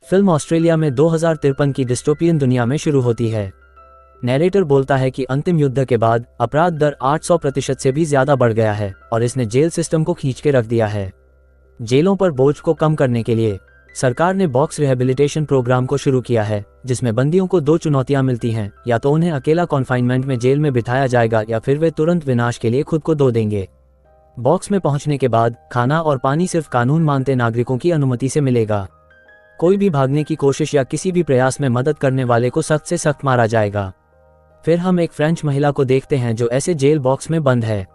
Film Australia में 2053 की dystopian दुनिया में शुरू होती है। नैरेटर बोलता है कि अंतिम युद्ध के बाद अपराध दर 800% से भी ज्यादा बढ़ गया है और इसने जेल सिस्टम को खींच के रख दिया है। जेलों पर बोझ को कम करने के लिए सरकार ने बॉक्स रिहेबिलिटेशन प्रोग्राम को शुरू किया है, जिसमें बंदियों को 2 चुनौतियां मिलती हैं, या तो उन्हें अकेला कॉन्फाइनमेंट में जेल में बिठाया जाएगा या फिर वे तुरंत विनाश के लिए खुद को धो देंगे। बॉक्स में पहुंचने के बाद खाना और पानी सिर्फ कानून मानते नागरिकों की अनुमति से मिलेगा। कोई भी भागने की कोशिश या किसी भी प्रयास में मदद करने वाले को सख्त से सख्त मारा जाएगा। फिर हम एक फ्रेंच महिला को देखते हैं जो ऐसे जेल बॉक्स में बंद है।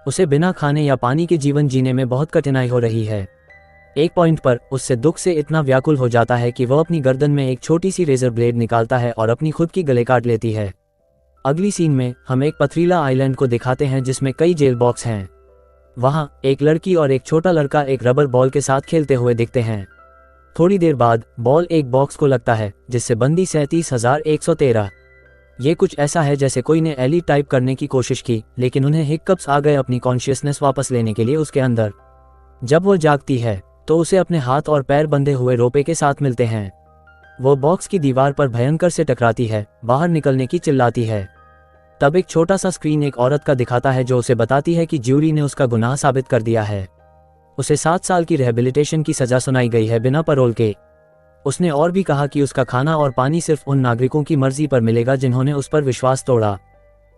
उसे बिना खाने या पानी के जीवन जीने में बहुत कठिनाई हो रही है। एक पॉइंट पर उससे दुख से इतना व्याकुल हो जाता है कि वह अपनी गर्दन में एक छोटी सी रेजर ब्लेड निकालता है और अपनी खुद की गले काट लेती है। अगली सीन में हम एक पथरीला आइलैंड को दिखाते हैं जिसमें कई जेल बॉक्स हैं। वहां एक लड़की और एक छोटा लड़का एक रबर बॉल के साथ खेलते हुए दिखते हैं। थोड़ी देर बाद बॉल एक बॉक्स को लगता है जिससे बंदी 37,113। ये कुछ ऐसा है जैसे कोई ने एली टाइप करने की कोशिश की, लेकिन उन्हें हिक्कप्स आ गए अपनी कॉन्शियसनेस वापस लेने के लिए उसके अंदर। जब वो जागती है तो उसे अपने हाथ और पैर बंधे हुए रोपे के साथ मिलते हैं। वो बॉक्स की दीवार पर भयंकर से टकराती है, बाहर निकलने की चिल्लाती है। तब एक छोटा सा स्क्रीन एक औरत का दिखाता है जो उसे बताती है कि ज्यूरी ने उसका गुनाह साबित कर दिया है। उसे 7 साल की रिहेबिलिटेशन की सजा सुनाई गई है बिना पैरोल के। उसने और भी कहा कि उसका खाना और पानी सिर्फ उन नागरिकों की मर्जी पर मिलेगा जिन्होंने उस पर विश्वास तोड़ा।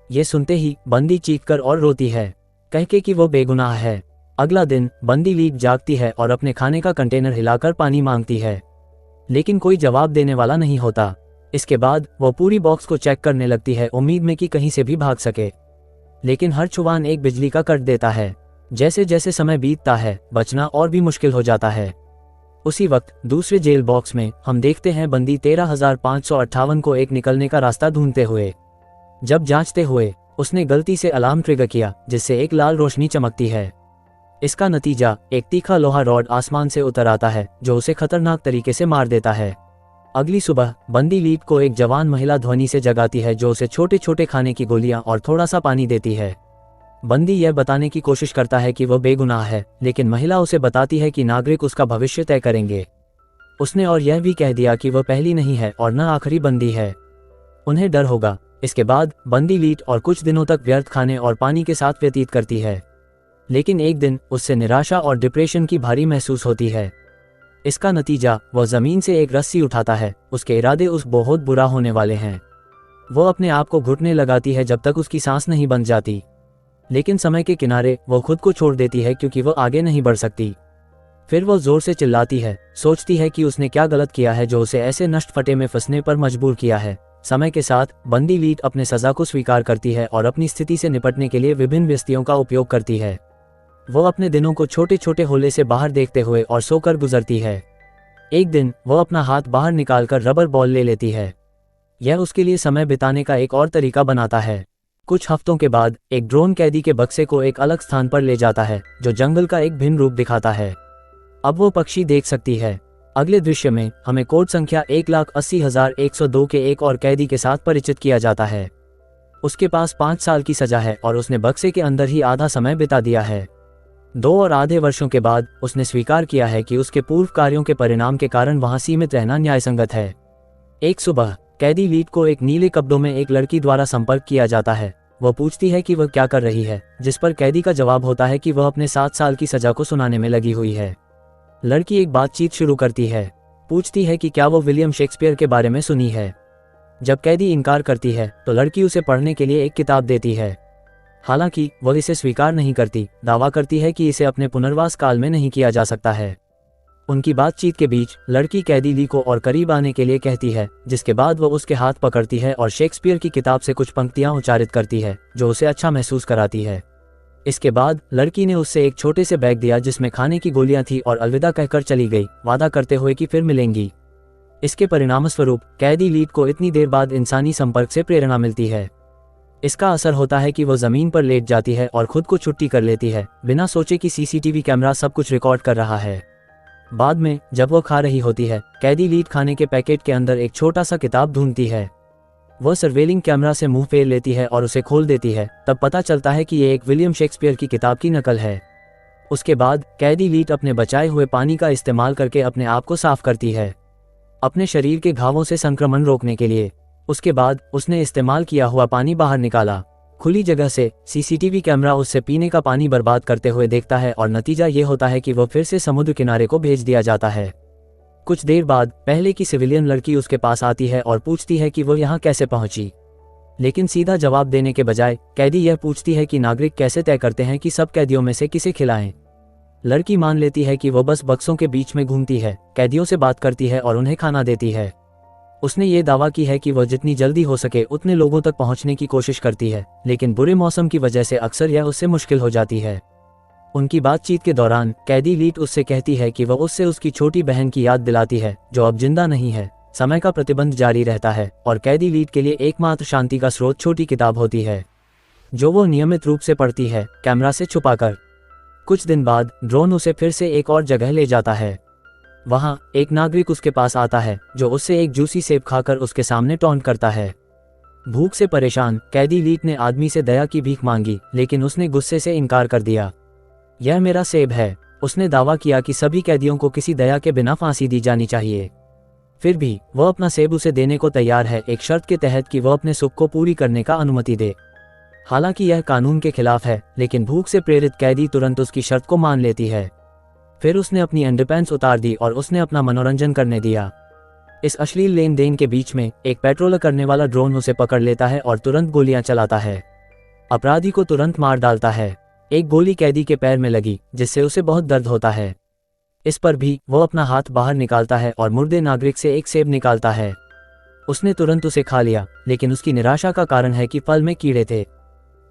ये सुनते ही बंदी चीखकर और रोती है, कह के कि वो बेगुनाह है। अगला दिन बंदी लीड जागती है और अपने खाने का कंटेनर हिलाकर पानी मांगती है, लेकिन कोई जवाब देने वाला नहीं होता। इसके बाद वो पूरी बॉक्स को चेक करने लगती है, उम्मीद में कि कहीं से भी भाग सके, लेकिन हर छुवान एक बिजली का कट देता है। जैसे जैसे समय बीतता है बचना और भी मुश्किल हो जाता है। उसी वक्त दूसरे जेल बॉक्स में हम देखते हैं बंदी 13,558 को एक निकलने का रास्ता ढूंढते हुए। जब जांचते हुए उसने गलती से अलार्म ट्रिगर किया जिससे एक लाल रोशनी चमकती है। इसका नतीजा एक तीखा लोहा रॉड आसमान से उतर आता है जो उसे खतरनाक तरीके से मार देता है। अगली सुबह बंदी लीड को एक जवान महिला ध्वनि से जगाती है जो उसे छोटे छोटे खाने की गोलियां और थोड़ा सा पानी देती है। बंदी यह बताने की कोशिश करता है कि वह बेगुनाह है, लेकिन महिला उसे बताती है कि नागरिक उसका भविष्य तय करेंगे। उसने और यह भी कह दिया कि वह पहली नहीं है और न आखिरी बंदी है, उन्हें डर होगा। इसके बाद बंदी लीड और कुछ दिनों तक व्यर्थ खाने और पानी के साथ व्यतीत करती है, लेकिन एक दिन उससे निराशा और डिप्रेशन की भारी महसूस होती है। इसका नतीजा वह जमीन से एक रस्सी उठाता है। उसके इरादे उस बहुत बुरा होने वाले हैं। वो अपने आप को घुटने लगाती है जब तक उसकी सांस नहीं बंध जाती, लेकिन समय के किनारे वो खुद को छोड़ देती है क्योंकि वो आगे नहीं बढ़ सकती। फिर वो जोर से चिल्लाती है, सोचती है कि उसने क्या गलत किया है जो उसे ऐसे नष्ट फटे में फंसने पर मजबूर किया है। समय के साथ बंदी लीड अपने सजा को स्वीकार करती है और अपनी स्थिति से निपटने के लिए विभिन्न व्यस्तियों का उपयोग करती है। वो अपने दिनों को छोटे छोटे होले से बाहर देखते हुए और सोकर गुजरती है। एक दिन वो अपना हाथ बाहर निकालकर रबर बॉल ले लेती है। यह उसके लिए समय बिताने का एक और तरीका बनाता है। कुछ हफ्तों के बाद एक ड्रोन कैदी के बक्से को एक अलग स्थान पर ले जाता है जो जंगल का एक भिन्न रूप दिखाता है। अब वो पक्षी देख सकती है। अगले दृश्य में हमें कोड संख्या 1,80,102 के एक और कैदी के साथ परिचित किया जाता है। उसके पास 5 साल की सजा है और उसने बक्से के अंदर ही आधा समय बिता दिया है। 2 और आधे वर्षों के बाद उसने स्वीकार किया है कि उसके पूर्व कार्यों के परिणाम के कारण वहां सीमित रहना न्यायसंगत है। एक सुबह कैदी लीड को एक नीले कपड़ों में एक लड़की द्वारा संपर्क किया जाता है। वह पूछती है कि वह क्या कर रही है, जिस पर कैदी का जवाब होता है कि वह अपने 7 साल की सजा को सुनाने में लगी हुई है। लड़की एक बातचीत शुरू करती है, पूछती है कि क्या वो विलियम शेक्सपियर के बारे में सुनी है। जब कैदी इनकार करती है तो लड़की उसे पढ़ने के लिए एक किताब देती है। हालांकि वह इसे स्वीकार नहीं करती, दावा करती है कि इसे अपने पुनर्वास काल में नहीं किया जा सकता है। उनकी बातचीत के बीच लड़की कैदी ली को और करीब आने के लिए कहती है, जिसके बाद वह उसके हाथ पकड़ती है और शेक्सपियर की किताब से कुछ पंक्तियां उच्चारित करती है जो उसे अच्छा महसूस कराती है। इसके बाद लड़की ने उससे एक छोटे से बैग दिया जिसमें खाने की गोलियां थी और अलविदा कहकर चली गई, वादा करते हुए कि फिर मिलेंगी। इसके परिणामस्वरूप कैदी लीड को इतनी देर बाद इंसानी संपर्क से प्रेरणा मिलती है। इसका असर होता है कि वो जमीन पर लेट जाती है और खुद को छुट्टी कर लेती है, बिना सोचे कि सीसीटीवी कैमरा सब कुछ रिकॉर्ड कर रहा है। बाद में जब वो खा रही होती है, कैदी लीड खाने के पैकेट के अंदर एक छोटा सा किताब ढूंढती है। वह सर्वेलिंग कैमरा से मुंह फेर लेती है और उसे खोल देती है। तब पता चलता है कि ये एक विलियम शेक्सपियर की किताब की नकल है। उसके बाद कैदी लीड अपने बचाए हुए पानी का इस्तेमाल करके अपने आप को साफ करती है। अपने शरीर के घावों से संक्रमण रोकने के लिए। उसके बाद उसने इस्तेमाल किया हुआ पानी बाहर निकाला। खुली जगह से सीसीटीवी कैमरा उससे पीने का पानी बर्बाद करते हुए देखता है और नतीजा ये होता है कि वह फिर से समुद्र किनारे को भेज दिया जाता है। कुछ देर बाद पहले की सिविलियन लड़की उसके पास आती है और पूछती है कि वो यहाँ कैसे पहुंची, लेकिन सीधा जवाब देने के बजाय कैदी यह पूछती है कि नागरिक कैसे तय करते हैं कि सब कैदियों में से किसे खिलाएं। लड़की मान लेती है कि वो बस बक्सों के बीच में घूमती है, कैदियों से बात करती है और उन्हें खाना देती है। उसने ये दावा की है कि वह जितनी जल्दी हो सके उतने लोगों तक पहुंचने की कोशिश करती है, लेकिन बुरे मौसम की वजह से अक्सर यह उससे मुश्किल हो जाती है। उनकी बातचीत के दौरान कैदी लीट उससे कहती है कि वह उससे उसकी छोटी बहन की याद दिलाती है जो अब जिंदा नहीं है। समय का प्रतिबंध जारी रहता है और कैदी लीट के लिए एकमात्र शांति का स्रोत छोटी किताब होती है जो वो नियमित रूप से पढ़ती है, कैमरा से छुपाकर। कुछ दिन बाद ड्रोन उसे फिर से एक और जगह ले जाता है। वहां एक नागरिक उसके पास आता है जो उससे एक जूसी सेब खाकर उसके सामने टॉन्ट करता है। भूख से परेशान कैदी लीट ने आदमी से दया की भीख मांगी, लेकिन उसने गुस्से से इनकार कर दिया। यह मेरा सेब है। उसने दावा किया कि सभी कैदियों को किसी दया के बिना फांसी दी जानी चाहिए। फिर भी वह अपना सेब उसे देने को तैयार है, एक शर्त के तहत कि वह अपने सुख को पूरी करने का अनुमति दे। हालांकि यह कानून के खिलाफ है, लेकिन भूख से प्रेरित कैदी तुरंत उसकी शर्त को मान लेती है। फिर उसने अपनी अंडरपैंट्स उतार दी और उसने अपना मनोरंजन करने दिया। इस अश्लील लेन देन के बीच में एक पेट्रोल करने वाला ड्रोन उसे पकड़ लेता है और तुरंत गोलियां चलाता है। अपराधी को तुरंत मार डालता है। एक गोली कैदी के पैर में लगी, जिससे उसे बहुत दर्द होता है। इस पर भी वो अपना हाथ बाहर निकालता है और मुर्दे नागरिक से एक सेब निकालता है। उसने तुरंत उसे खा लिया, लेकिन उसकी निराशा का कारण है कि फल में कीड़े थे,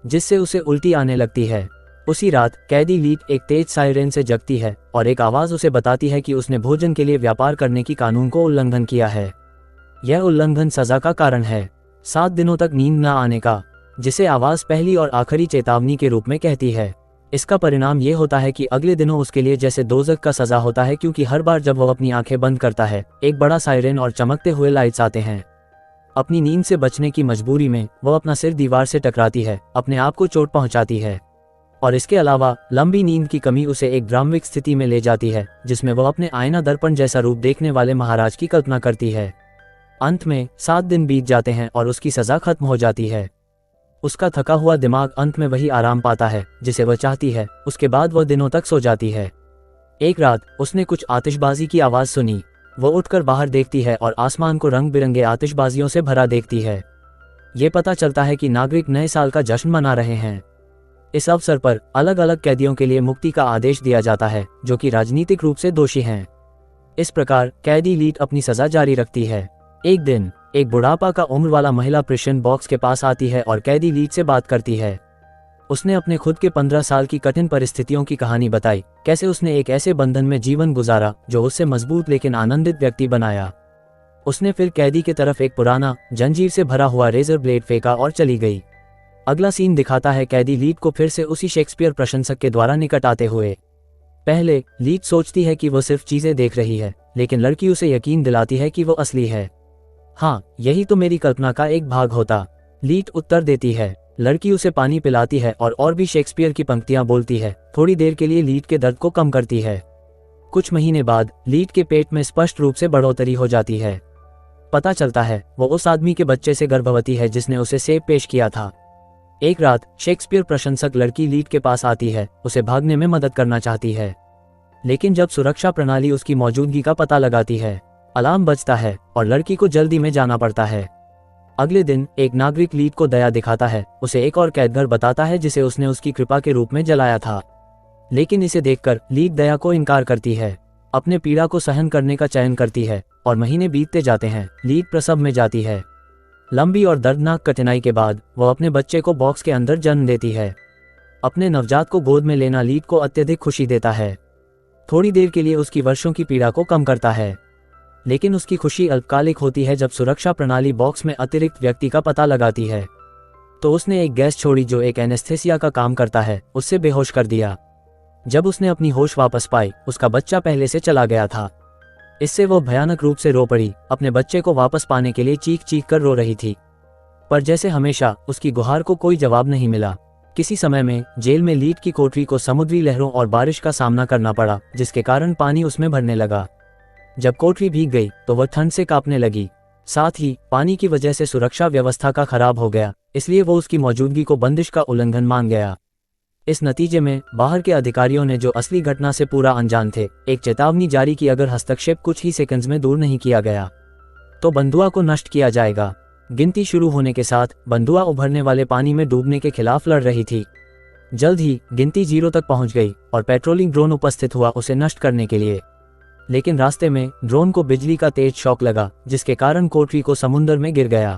जिससे उसे उल्टी आने लगती है। उसी रात कैदी लीट एक तेज सायरन से जगती है और एक आवाज उसे बताती है कि उसने भोजन के लिए व्यापार करने की कानून को उल्लंघन किया है। यह उल्लंघन सजा का कारण है, 7 दिनों तक नींद न आने का, जिसे आवाज पहली और आखिरी चेतावनी के रूप में कहती है। इसका परिणाम ये होता है कि अगले दिनों उसके लिए जैसे दोज़ख का सजा होता है, क्योंकि हर बार जब वह अपनी आंखें बंद करता है एक बड़ा सायरन और चमकते हुए लाइट्स आते हैं। अपनी नींद से बचने की मजबूरी में वह अपना सिर दीवार से टकराती है, अपने आप को चोट पहुंचाती है। और इसके अलावा लंबी नींद की कमी उसे एक भ्रामक स्थिति में ले जाती है, जिसमें वह अपने आईना दर्पण जैसा रूप देखने वाले महाराज की कल्पना करती है। अंत में 7 दिन बीत जाते हैं और उसकी सजा खत्म हो जाती है। उसका थका हुआ दिमाग अंत में वही आराम पाता है जिसे वह चाहती है। उसके बाद वह दिनों तक सो जाती है। एक रात उसने कुछ आतिशबाजी की आवाज सुनी। वह उठकर बाहर देखती है और आसमान को रंग बिरंगे आतिशबाजियों से भरा देखती है। ये पता चलता है कि नागरिक नए साल का जश्न मना रहे हैं। इस अवसर पर अलग अलग कैदियों के लिए मुक्ति का आदेश दिया जाता है जो कि राजनीतिक रूप से दोषी हैं। इस प्रकार कैदी लीट अपनी सजा जारी रखती है। एक दिन एक बुढ़ापा का उम्र वाला महिला प्रिशन बॉक्स के पास आती है और कैदी लीट से बात करती है। उसने अपने खुद के 15 साल की कठिन परिस्थितियों की कहानी बताई, कैसे उसने एक ऐसे बंधन में जीवन गुजारा जो उससे मजबूत लेकिन आनंदित व्यक्ति बनाया। उसने फिर कैदी की तरफ एक पुराना जंजीर से भरा हुआ रेजर ब्लेड फेंका और चली गई। अगला सीन दिखाता है कैदी लीट को फिर से उसी शेक्सपियर प्रशंसक के द्वारा निकट आते हुए। पहले लीट सोचती है कि वो सिर्फ चीजें देख रही है, लेकिन लड़की उसे यकीन दिलाती है कि वो असली है। हाँ, यही तो मेरी कल्पना का एक भाग होता, लीट उत्तर देती है। लड़की उसे पानी पिलाती है और भी शेक्सपियर की पंक्तियां बोलती है। थोड़ी देर के लिए लीट के दर्द को कम करती है। कुछ महीने बाद लीट के पेट में स्पष्ट रूप से बढ़ोतरी हो जाती है। पता चलता है वो उस आदमी के बच्चे से गर्भवती है जिसने उसे सेब पेश किया था। एक रात शेक्सपियर प्रशंसक लड़की लीट के पास आती है, उसे भागने में मदद करना चाहती है, लेकिन जब सुरक्षा प्रणाली उसकी मौजूदगी का पता लगाती है, अलार्म बजता है और लड़की को जल्दी में जाना पड़ता है। अगले दिन एक नागरिक लीट को दया दिखाता है, उसे एक और कैदघर बताता है जिसे उसने उसकी कृपा के रूप में जलाया था, लेकिन इसे देखकर लीट दया को इनकार करती है, अपने पीड़ा को सहन करने का चयन करती है और महीने बीतते जाते हैं। लीट प्रसव में जाती है। लंबी और दर्दनाक कठिनाई के बाद वह अपने बच्चे को बॉक्स के अंदर जन्म देती है। अपने नवजात को गोद में लेना लीट को अत्यधिक खुशी देता है। थोड़ी देर के लिए उसकी वर्षों की पीड़ा को कम करता है, लेकिन उसकी खुशी अल्पकालिक होती है जब सुरक्षा प्रणाली बॉक्स में अतिरिक्त व्यक्ति का पता लगाती है। तो उसने एक गैस छोड़ी जो एक एनेस्थेसिया का काम करता है, उससे बेहोश कर दिया। जब उसने अपनी होश वापस पाई, उसका बच्चा पहले से चला गया था। इससे वो भयानक रूप से रो पड़ी, अपने बच्चे को वापस पाने के लिए चीख चीख कर रो रही थी, पर जैसे हमेशा उसकी गुहार को कोई जवाब नहीं मिला। किसी समय में जेल में लीट की कोठरी को समुद्री लहरों और बारिश का सामना करना पड़ा, जिसके कारण पानी उसमें भरने लगा। जब कोठरी भीग गई तो वह ठंड से कांपने लगी। साथ ही पानी की वजह से सुरक्षा व्यवस्था का खराब हो गया, इसलिए वो उसकी मौजूदगी को बंदिश का उल्लंघन मान गया। इस नतीजे में बाहर के अधिकारियों ने, जो असली घटना से पूरा अनजान थे, एक चेतावनी जारी की, अगर हस्तक्षेप कुछ ही सेकंड्स में दूर नहीं किया गया तो बंधुआ को नष्ट किया जाएगा। गिनती शुरू होने के साथ बंधुआ उभरने वाले पानी में डूबने के खिलाफ लड़ रही थी। जल्द ही गिनती 0 तक पहुंच गई और पेट्रोलिंग ड्रोन उपस्थित हुआ उसे नष्ट करने के लिए। लेकिन रास्ते में ड्रोन को बिजली का तेज शॉक लगा, जिसके कारण कोठरी को समुद्र में गिर गया।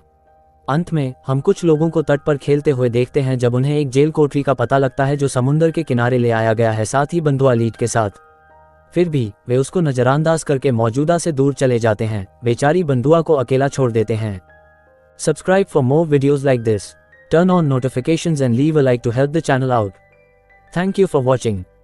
अंत में हम कुछ लोगों को तट पर खेलते हुए देखते हैं जब उन्हें एक जेल कोठरी का पता लगता है जो समुद्र के किनारे ले आया गया है, साथ ही बंधुआ लीड के साथ। फिर भी वे उसको नजरअंदाज करके मौजूदा से दूर चले जाते हैं, बेचारी बंधुआ को अकेला छोड़ देते हैं। Subscribe for more videos like this, turn on notifications and leave a like to help the channel out. Thank you for watching.